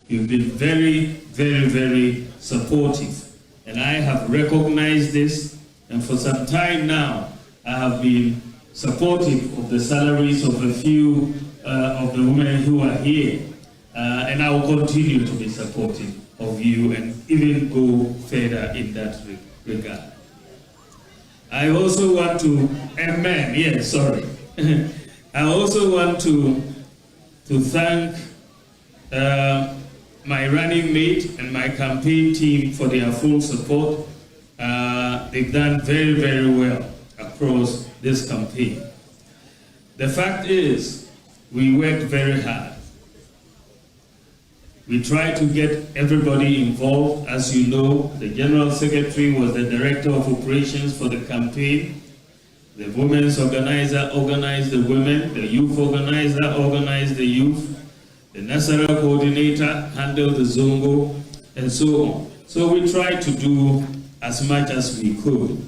You've been very, very, very supportive. And I have recognized this, and for some time now, I have been supportive of the salaries of a few of the women who are here. And I will continue to be supportive of you and even go further in that regard. I also want to, I also want to thank my running mate and my campaign team for their full support. They've done very, very well across this campaign. The fact is, we worked very hard. We tried to get everybody involved. As you know, the General Secretary was the Director of Operations for the campaign. The Women's Organizer organized the women. The Youth Organizer organized the youth. The National Coordinator handled the Zongo, and so on. So we tried to do as much as we could.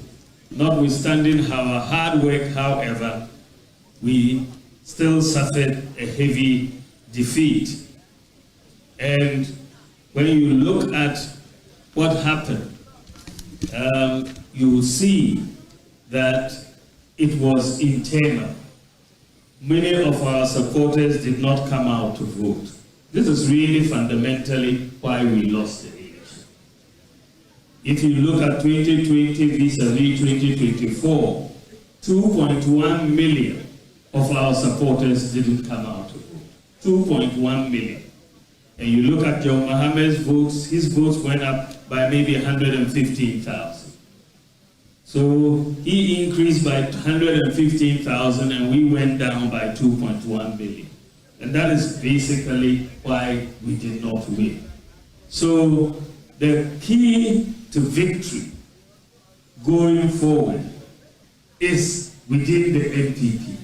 Notwithstanding our hard work, however, we still suffered a heavy defeat. And when you look at what happened, you will see that it was internal. Many of our supporters did not come out to vote. This is really fundamentally why we lost the election. If you look at 2020 vis-a-vis 2024, 2.1 million of our supporters didn't come out to vote. 2.1 million. And you look at John Mohammed's votes, his votes went up by maybe 115,000. So he increased by 115,000 and we went down by 2.1 million. And that is basically why we did not win. So the key to victory going forward is within the NPP.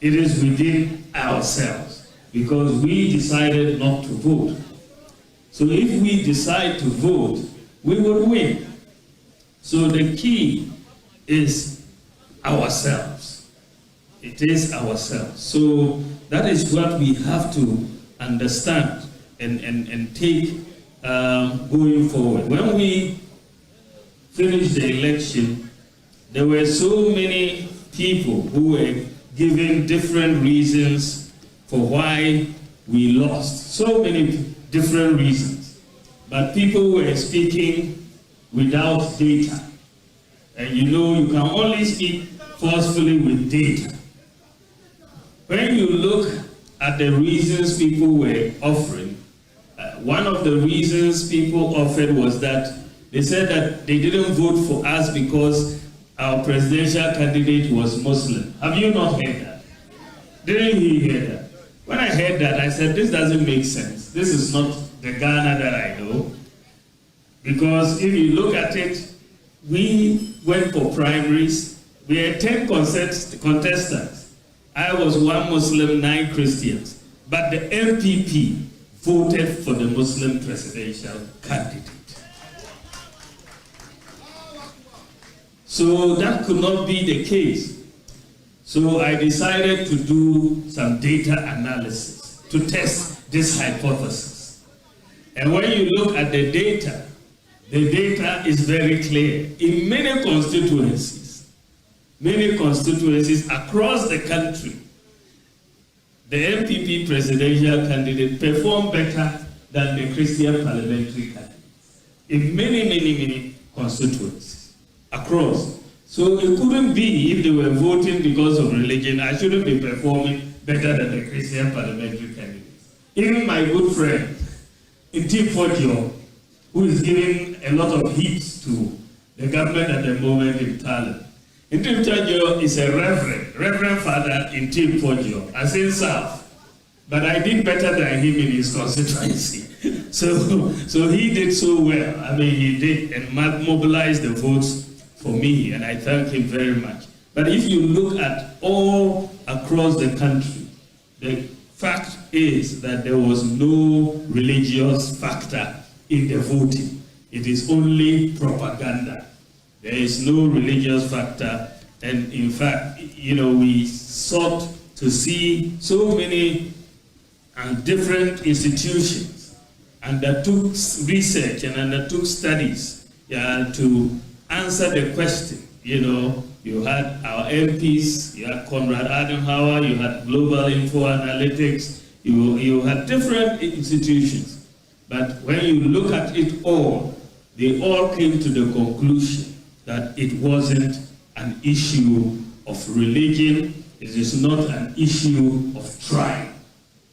It is within ourselves, because we decided not to vote. So if we decide to vote, we will win. So the key is ourselves. It is ourselves. So that is what we have to understand and take going forward. When we finished the election, there were so many people who were giving different reasons for why we lost. So many different reasons. But people were speaking without data. And you know, you can only speak forcefully with data. When you look at the reasons people were offering, one of the reasons people offered was that they said that they didn't vote for us because our presidential candidate was Muslim. Have you not heard that? Didn't you hear that? When I heard that, I said, this doesn't make sense. This is not the Ghana that I know. Because if you look at it, we went for primaries. We had 10 contestants. I was 1 Muslim, 9 Christians. But the MPP voted for the Muslim presidential candidate. So that could not be the case. So I decided to do some data analysis to test this hypothesis. And when you look at the data is very clear. In many constituencies across the country, the MPP presidential candidate performed better than the Christian parliamentary candidate. In many constituencies across. So it couldn't be, if they were voting because of religion, I shouldn't be performing better than the Christian parliamentary candidates. Even my good friend, Intim Fodio, who is giving a lot of heat to the government at the moment in Thailand. Intim Fodio is a reverend father in Intim Fodio, as in South. But I did better than him in his constituency. So he did so well. I mean, he did and mobilized the votes for me, and I thank him very much. But if you look at all across the country, the fact is that there was no religious factor in the voting. It is only propaganda. There is no religious factor. And in fact, you know, we sought to see so many and different institutions undertook research and undertook studies to answer the question. You know, you had our MPs, you had Conrad Adenauer, you had Global Info Analytics, you had different institutions. But when you look at it all, they all came to the conclusion that it wasn't an issue of religion, it is not an issue of tribe.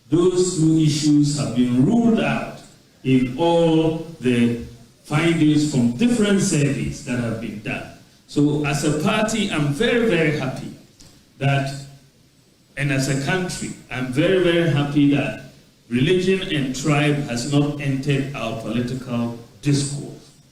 Those two issues have been ruled out in all the findings from different surveys that have been done. So as a party, I'm very, very happy that, and as a country, I'm very, very happy that religion and tribe has not entered our political discourse.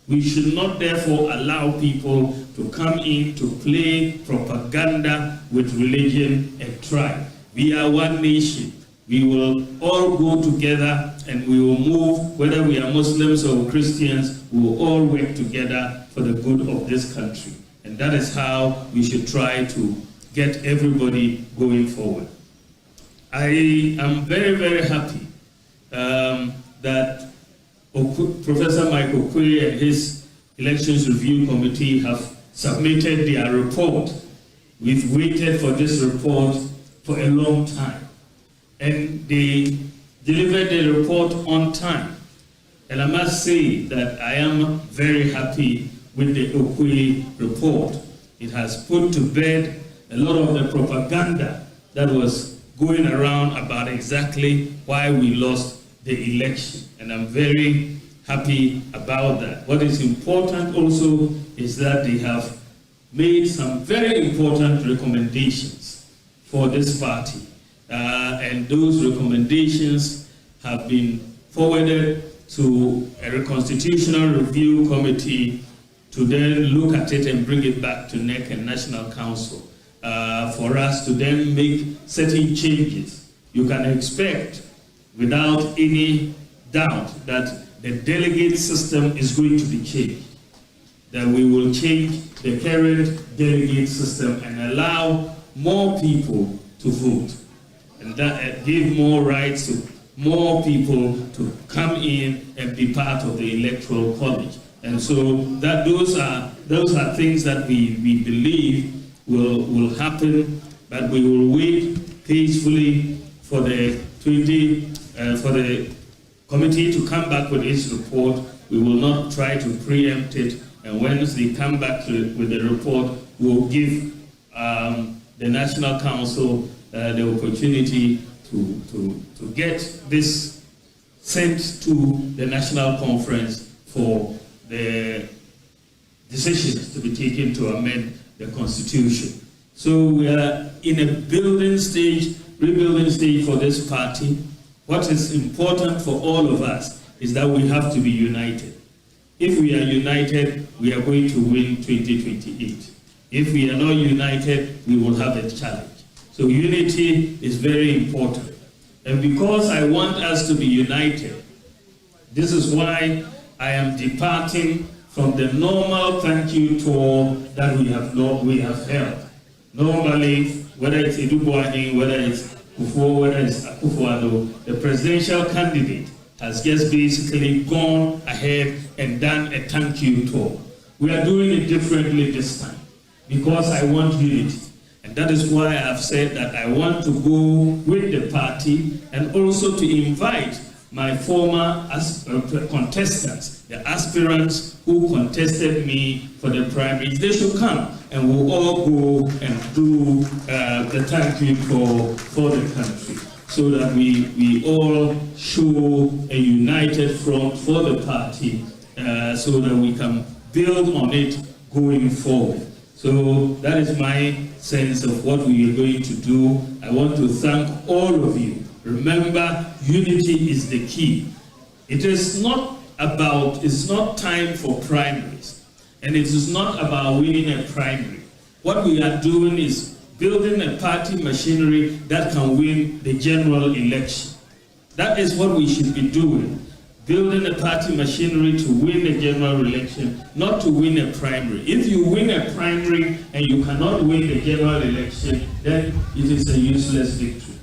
We should not therefore allow people to come in to play propaganda with religion and tribe. We are one nation. We will all go together and we will move, whether we are Muslims or Christians, we will all work together for the good of this country. And that is how we should try to get everybody going forward. I am very, very happy that Professor Michael Quaye and his Elections Review Committee have submitted their report. We've waited for this report for a long time. And they delivered the report on time. And I must say that I am very happy with the Okwui report. It has put to bed a lot of the propaganda that was going around about exactly why we lost the election. And I'm very happy about that. What is important also is that they have made some very important recommendations for this party. And those recommendations have been forwarded to a constitutional review committee to then look at it and bring it back to NEC and National Council for us to then make certain changes. You can expect, without any doubt, that the delegate system is going to be changed. That we will change the current delegate system and allow more people to vote. And that give more rights to more people to come in and be part of the electoral college. And so that those are things that we believe will happen, but we will wait peacefully for the committee to come back with its report. We will not try to preempt it, and once they come back with the report, we'll give the National Council the opportunity to get this sent to the National Conference for the decisions to be taken to amend the Constitution. So we are in a rebuilding stage for this party. What is important for all of us is that we have to be united. If we are united, we are going to win 2028. If we are not united, we will have a challenge. So unity is very important. And because I want us to be united, this is why I am departing from the normal thank you tour that we have held. Normally, whether it's Edubuani, whether it's Kufuor, whether it's Akufo-Addo, the presidential candidate has just basically gone ahead and done a thank you tour. We are doing it differently this time because I want unity. And that is why I have said that I want to go with the party and also to invite my former contestants, the aspirants who contested me for the primaries. They should come and we'll all go and do the thank you for the country, so that we all show a united front for the party, so that we can build on it going forward. So that is my sense of what we are going to do. I want to thank all of you. Remember, unity is the key. It's not time for primaries, and it is not about winning a primary. What we are doing is building a party machinery that can win the general election. That is what we should be doing. Building a party machinery to win the general election, not to win a primary. If you win a primary and you cannot win the general election, then it is a useless victory.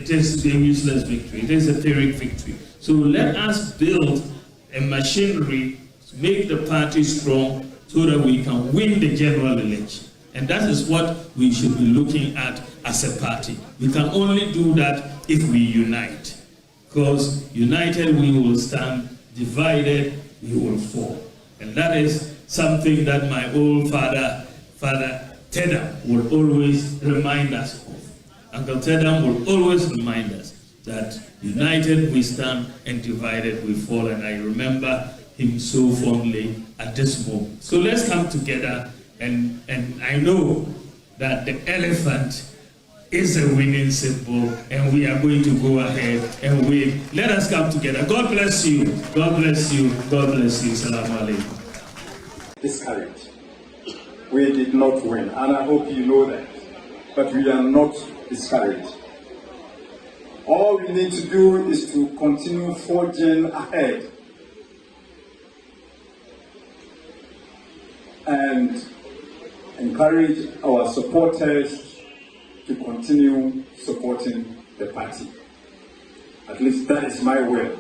it is a useless victory. It is a Pyrrhic victory. So let us build a machinery to make the party strong so that we can win the general election. And that is what we should be looking at as a party. We can only do that if we unite. Because united we will stand, divided we will fall. And that is something that my old father Tedam, would always remind us of. Uncle Tedam will always remind us that united we stand and divided we fall. And I remember him so fondly at this moment. So let's come together, and I know that the elephant is a winning symbol, and we are going to go ahead and win. Let us come together. God bless you. God bless you. God bless you. Salaam alaikum. Discouraged. We did not win, and I hope you know that. But we are not discouraged. All we need to do is to continue forging ahead and encourage our supporters to continue supporting the party. At least that is my will.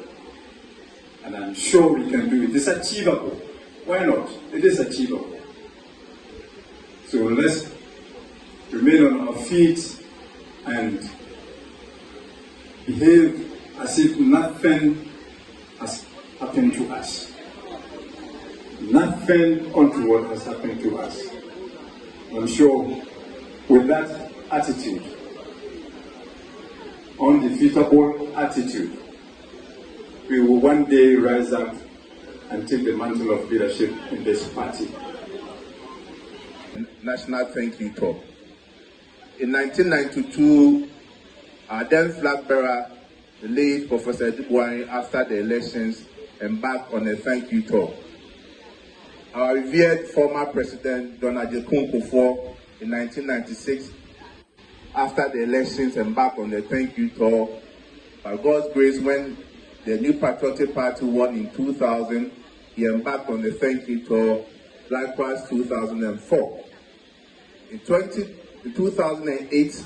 And I'm sure we can do it. It's achievable. Why not? It is achievable. So let's remain on our feet and behave as if nothing has happened to us. Nothing untoward has happened to us. I'm sure with that attitude, undefeatable attitude, we will one day rise up and take the mantle of leadership in this party. National thank you talk. In 1992, our then flag bearer, the late Professor Bawumia, after the elections, embarked on a thank you talk. Our revered former President Donald J. Kufuor in 1996, after the elections, embarked on a thank you tour. By God's grace, when the New Patriotic Party won in 2000, he embarked on the thank you tour, likewise 2004. In 2008,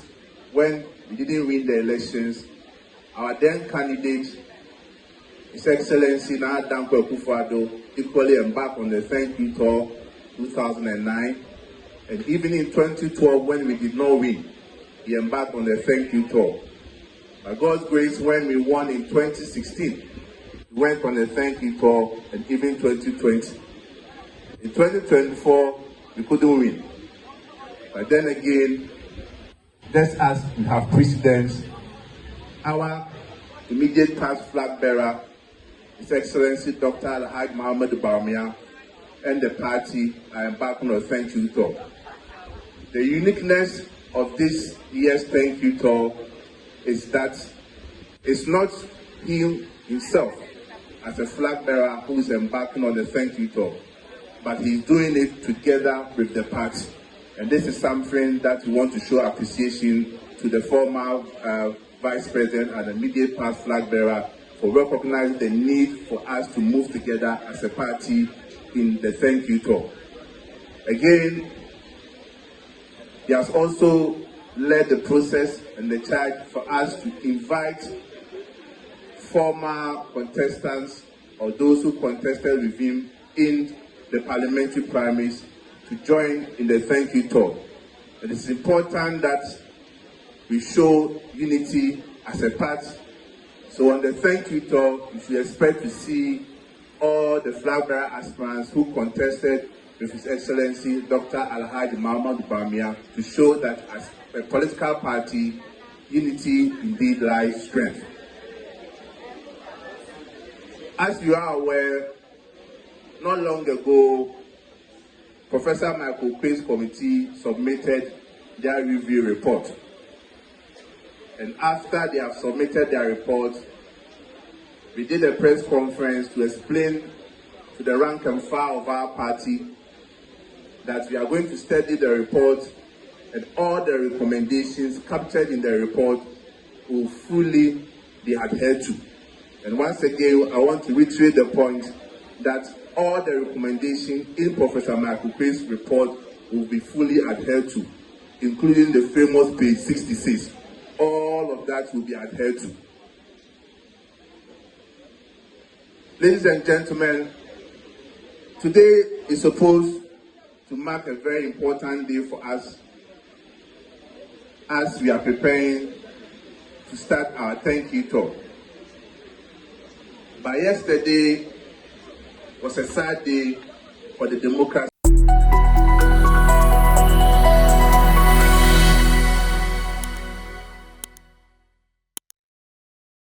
when we didn't win the elections, our then candidate, His Excellency Nana Dankwa Akufo-Addo, equally embarked on the thank you tour 2009. And even in 2012, when we did not win, he embarked on the thank you tour. By God's grace, when we won in 2016, we went on the thank you tour, and even 2020. In 2024, we couldn't win. But then again, just as we have precedents, our immediate past flag bearer, His Excellency Dr. Alhaji Muhammad Bawumia, and the party are embarking on a thank you tour. The uniqueness of this year's thank you tour is that it's not him himself as a flag bearer who is embarking on the thank you tour, but he's doing it together with the party. And this is something that we want to show appreciation to the former Vice President and immediate past flag bearer for recognizing the need for us to move together as a party in the thank you tour. Again, he has also led the process and the charge for us to invite former contestants or those who contested with him in the parliamentary primaries to join in the thank you tour. It is important that we show unity as a party. So on the thank you tour, you should expect to see all the flag bearer aspirants who contested with His Excellency Dr. Alhaji Muhammad Bawumia to show that as a political party, unity indeed lies strength. As you are aware, not long ago, Professor Michael QUAYE'S committee submitted their review report. And after they have submitted their report, we did a press conference to explain to the rank and file of our party that we are going to study the report, and all the recommendations captured in the report will fully be adhered to. And once again, I want to reiterate the point that all the recommendations in Professor Michael QUAYE'S report will be fully adhered to, including the famous page 66. all of that will be adhered to. Ladies and gentlemen, today is supposed to mark a very important day for us as we are preparing to start our thank you talk. But yesterday was a sad day for the democracy.